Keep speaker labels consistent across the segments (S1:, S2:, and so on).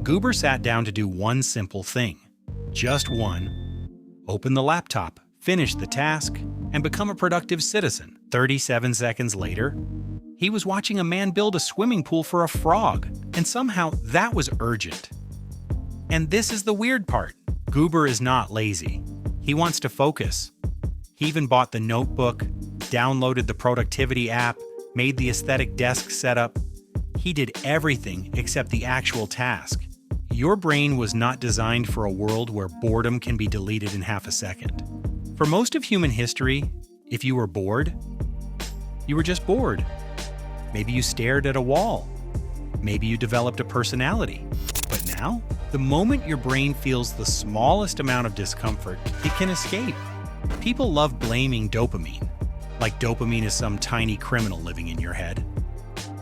S1: Goober sat down to do one simple thing. Just one. Open the laptop, finish the task, and become a productive citizen. 37 seconds later, he was watching a man build a swimming pool for a frog, and somehow that was urgent. And this is the weird part. Goober is not lazy. He wants to focus. He even bought the notebook, downloaded the productivity app, made the aesthetic desk setup. He did everything except the actual task. Your brain was not designed for a world where boredom can be deleted in half a second. For most of human history, if you were bored, you were just bored. Maybe you stared at a wall. Maybe you developed a personality. But now, the moment your brain feels the smallest amount of discomfort, it can escape. People love blaming dopamine, like dopamine is some tiny criminal living in your head.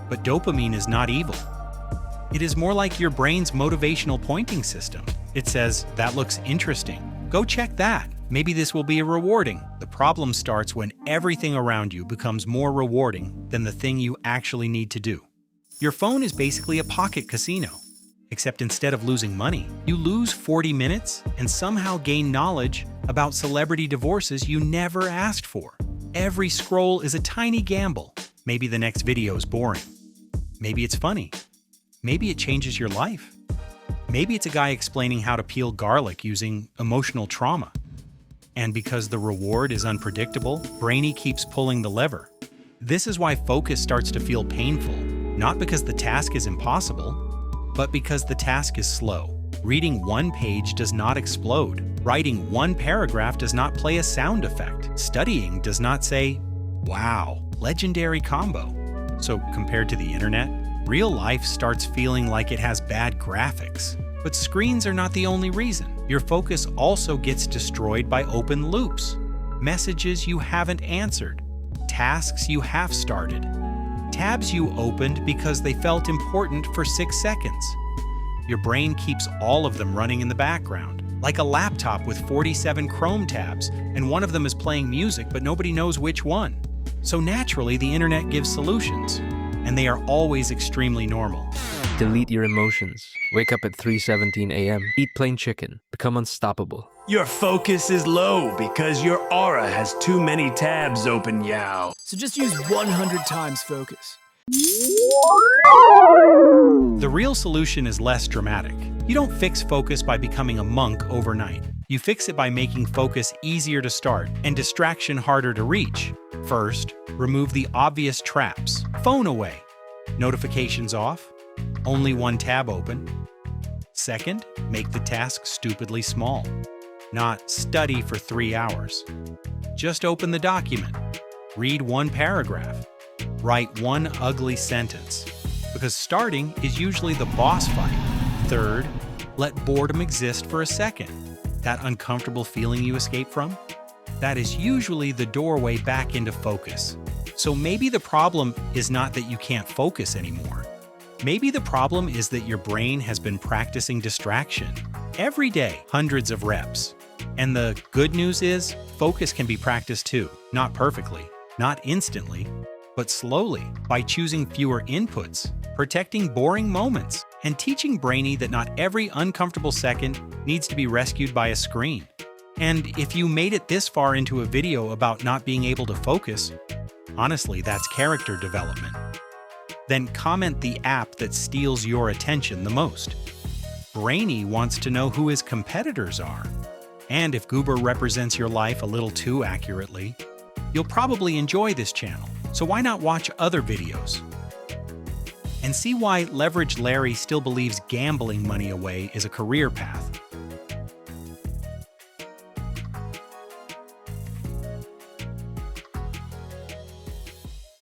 S1: But dopamine is not evil. It is more like your brain's motivational pointing system. It says, that looks interesting. Go check that. Maybe this will be rewarding. The problem starts when everything around you becomes more rewarding than the thing you actually need to do. Your phone is basically a pocket casino. Except instead of losing money, you lose 40 minutes and somehow gain knowledge about celebrity divorces you never asked for. Every scroll is a tiny gamble. Maybe the next video is boring. Maybe it's funny. Maybe it changes your life. Maybe it's a guy explaining how to peel garlic using emotional trauma. And because the reward is unpredictable, Brainy keeps pulling the lever. This is why focus starts to feel painful, not because the task is impossible, but because the task is slow. Reading one page does not explode. Writing one paragraph does not play a sound effect. Studying does not say, wow, legendary combo. So compared to the internet, real life starts feeling like it has bad graphics. But screens are not the only reason. Your focus also gets destroyed by open loops. Messages you haven't answered. Tasks you half started. Tabs you opened because they felt important for 6 seconds. Your brain keeps all of them running in the background, like a laptop with 47 Chrome tabs, and one of them is playing music, but nobody knows which one. So naturally, the internet gives solutions, and they are always extremely normal.
S2: Delete your emotions. Wake up at 3:17 a.m. Eat plain chicken. Become unstoppable.
S3: Your focus is low because your aura has too many tabs open, yow.
S4: So just use 100 times focus.
S1: The real solution is less dramatic. You don't fix focus by becoming a monk overnight. You fix it by making focus easier to start and distraction harder to reach. First, remove the obvious traps. Phone away. Notifications off. Only one tab open. Second, make the task stupidly small. Not study for 3 hours. Just open the document. Read one paragraph. Write one ugly sentence. Because starting is usually the boss fight. Third, let boredom exist for a second. That uncomfortable feeling you escape from? That is usually the doorway back into focus. So maybe the problem is not that you can't focus anymore. Maybe the problem is that your brain has been practicing distraction. Every day, hundreds of reps. And the good news is, focus can be practiced too. Not perfectly, not instantly, but slowly, by choosing fewer inputs, protecting boring moments, and teaching Brainy that not every uncomfortable second needs to be rescued by a screen. And if you made it this far into a video about not being able to focus, honestly, that's character development. Then comment the app that steals your attention the most. Brainy wants to know who his competitors are. And if Goober represents your life a little too accurately, you'll probably enjoy this channel. So why not watch other videos? And see why Leverage Larry still believes gambling money away is a career path.